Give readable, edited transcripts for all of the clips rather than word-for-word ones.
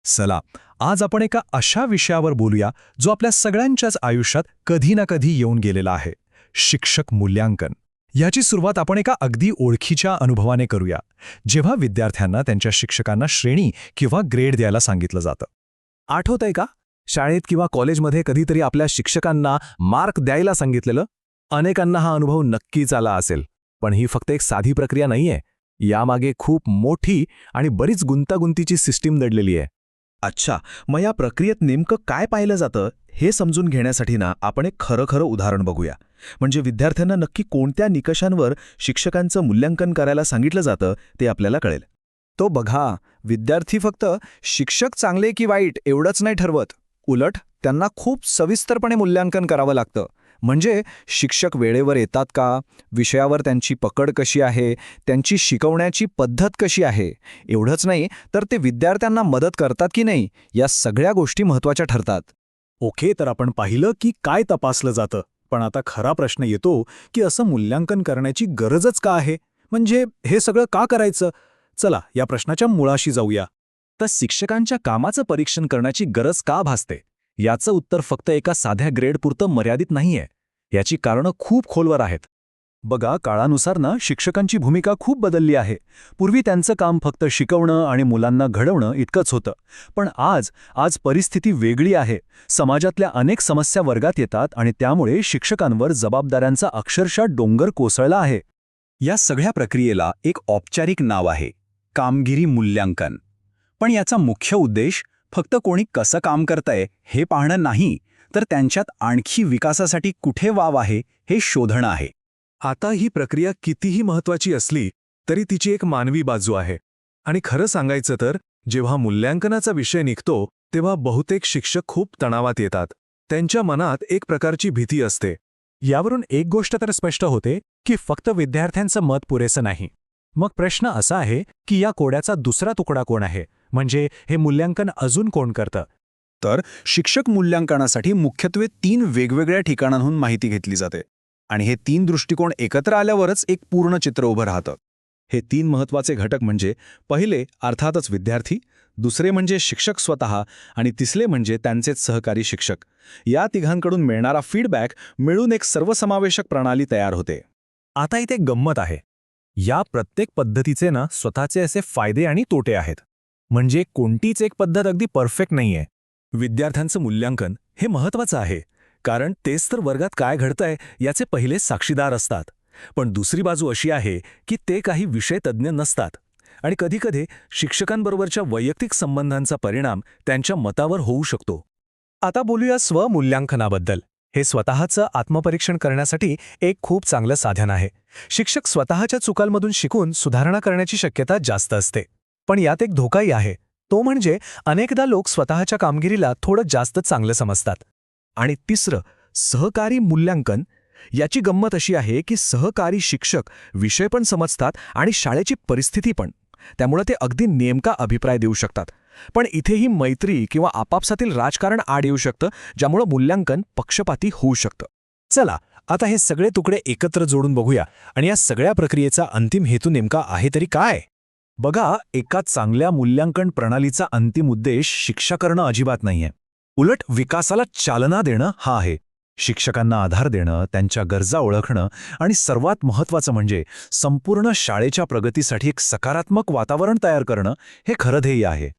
चला, आज आपण एका अशा विषयावर बोलूया जो आपल्या सगळ्यांच्याच आयुष्यात कधी ना कधी येऊन गेलेला आहे. शिक्षक मूल्यांकन. याची सुरुवात आपण एका अगदी ओळखीच्या अनुभवाने करूया. जेव्हा विद्यार्थ्यांना त्यांच्या शिक्षकांना श्रेणी किंवा ग्रेड द्यायला सांगितलं जातं. आठवतंय का? शाळेत किंवा कॉलेजमध्ये कधीतरी आपल्या शिक्षकांना मार्क द्यायला सांगितलेलं? अनेकांना हा अनुभव नक्कीच आला असेल. पण ही फक्त एक साधी प्रक्रिया नाहीये. यामागे खूप मोठी आणि बरीच गुंतागुंतीची सिस्टीम दडलेली आहे. अच्छा, मग या प्रक्रियेत नेमकं काय पाहिलं जातं हे समजून घेण्यासाठी आपण एक खरं उदाहरण बघूया. म्हणजे विद्यार्थ्यांना नक्की कोणत्या निकषांवर शिक्षकांचं मूल्यांकन करायला सांगितलं जातं ते आपल्याला कळेल. तो बघा, विद्यार्थी फक्त शिक्षक चांगले की वाईट एवढंच नाही ठरवत. उलट त्यांना खूप सविस्तरपणे मूल्यांकन करावं लागतं. म्हणजे शिक्षक वेळेवर येतात का, विषयावर त्यांची पकड कशी आहे, त्यांची शिकवण्याची पद्धत कशी आहे. एवढंच नाही तर ते विद्यार्थ्यांना मदत करतात की नाही, या सगळ्या गोष्टी महत्त्वाच्या ठरतात. ओके, तर आपण पाहिलं की काय तपासलं जातं. पण आता खरा प्रश्न येतो की असं मूल्यांकन करण्याची गरजच का आहे? म्हणजे हे सगळं का करायचं? चला, या प्रश्नाच्या मुळाशी जाऊया. तर शिक्षकांच्या कामाचं परीक्षण करण्याची गरज का भासते? याचं उत्तर फक्त एका साध्या ग्रेडपुरतं मर्यादित नाहीये. याची कारणं खूप खोलवर आहेत. बघा, काळानुसार शिक्षकांची भूमिका खूप बदलली आहे. पूर्वी त्यांचं काम फक्त शिकवणं आणि मुलांना घडवणं इतकंच होतं. पण आज परिस्थिती वेगळी आहे. समाजातल्या अनेक समस्या वर्गात येतात आणि त्यामुळे शिक्षकांवर जबाबदाऱ्यांचा अक्षरशः डोंगर कोसळला आहे. या सगळ्या प्रक्रियेला एक औपचारिक नाव आहे, कामगिरी मूल्यांकन. पण याचा मुख्य उद्देश फक्त कोणी कसं काम करतंय हे पाहणं नाही, तर त्यांच्यात आणखी विकासासाठी कुठे वाव आहे हे शोधणं आहे. आता ही प्रक्रिया कितीही महत्त्वाची असली तरी तिची एक मानवी बाजू आहे. आणि खरं सांगायचं तर जेव्हा मूल्यांकनाचा विषय निघतो तेव्हा बहुतेक शिक्षक खूप तणावात येतात. त्यांच्या मनात एक प्रकारची भीती असते. यावरून एक गोष्ट तर स्पष्ट होते की फक्त विद्यार्थ्यांचं मत पुरेसं नाही. मग प्रश्न असा आहे की या कोड्याचा दुसरा तुकडा कोण आहे? म्हणजे हे मूल्यांकन अजून कोण करतं? तर शिक्षक मूल्यांकनासाठी मुख्यत्वे 3 वेगवेगळ्या ठिकाणांहून माहिती घेतली जाते. आणि हे 3 दृष्टिकोन एकत्र आल्यावरच एक पूर्ण चित्र उभं राहतं. हे 3 महत्त्वाचे घटक म्हणजे पहिले अर्थातच विद्यार्थी, दुसरे म्हणजे शिक्षक स्वतः आणि तिसरे म्हणजे त्यांचेच सहकारी शिक्षक. या तिघांकडून मिळणारा फीडबॅक मिळून एक सर्वसमावेशक प्रणाली तयार होते. आता इथे गंमत आहे. या प्रत्येक पद्धतीचे स्वतःचे असे फायदे आणि तोटे आहेत. म्हणजे कोणतीच एक पद्धत अगदी परफेक्ट नाहीये. विद्यार्थ्यांचं मूल्यांकन हे महत्त्वाचं आहे, कारण तेच तर वर्गात काय घडतंय याचे पहिले साक्षीदार असतात. पण दुसरी बाजू अशी आहे की ते काही विषय तज्ज्ञ नसतात आणि कधीकधी शिक्षकांबरोबरच्या वैयक्तिक संबंधांचा परिणाम त्यांच्या मतावर होऊ शकतो. आता बोलूया स्वमूल्यांकनाबद्दल. हे स्वतःचं आत्मपरीक्षण करण्यासाठी एक खूप चांगलं साधन आहे. शिक्षक स्वतःच्या चुकांमधून शिकून सुधारणा करण्याची शक्यता जास्त असते. पण यात एक धोकाही आहे. तो म्हणजे अनेकदा लोक स्वतःच्या कामगिरीला थोडं जास्त चांगलं समजतात. आणि तिसरं, सहकारी मूल्यांकन. याची गंमत अशी आहे की सहकारी शिक्षक विषय पण समजतात आणि शाळेची परिस्थिती पण. त्यामुळे ते अगदी नेमका अभिप्राय देऊ शकतात. पण इथेही मैत्री किंवा आपापसातील राजकारण आड येऊ शकतं, ज्यामुळे मूल्यांकन पक्षपाती होऊ शकतं. चला, आता हे सगळे तुकडे एकत्र जोडून बघूया आणि या सगळ्या प्रक्रियेचा अंतिम हेतू नेमका आहे तरी काय? बघा, एका चांगल्या मूल्यांकन प्रणालीचा अंतिम उद्देश शिक्षा करणं अजिबात नाहीये. उलट विकासाला चालना देणं हा आहे. शिक्षकांना आधार देणं, त्यांच्या गरजा ओळखणं आणि सर्वात महत्त्वाचं म्हणजे संपूर्ण शाळेच्या प्रगतीसाठी एक सकारात्मक वातावरण तयार करणं हे खरं ध्येय आहे.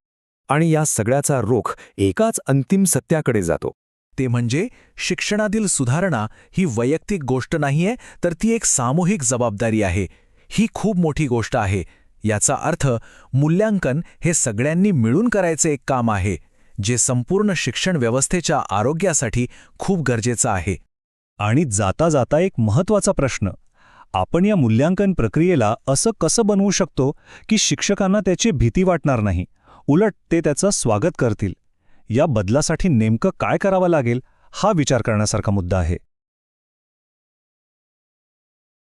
आणि या सगळ्याचा रोख एकाच अंतिम सत्याकडे जातो. ते म्हणजे शिक्षणातील सुधारणा ही वैयक्तिक गोष्ट नाहीये, तर ती एक सामूहिक जबाबदारी आहे. ही खूप मोठी गोष्ट आहे. याचा अर्थ मूल्यांकन हे सगळ्यांनी मिळून करायचे एक काम आहे, जे संपूर्ण शिक्षण व्यवस्थेच्या आरोग्यासाठी खूप गरजेचं आहे. आणि जाता जाता एक महत्त्वाचा प्रश्न, आपण या मूल्यांकन प्रक्रियेला असं कसं बनवू शकतो की शिक्षकांना त्याची भीती वाटणार नाही, उलट ते त्याचं स्वागत करतील? या बदलासाठी नेमकं काय करावं लागेल हा विचार करण्यासारखा मुद्दा आहे.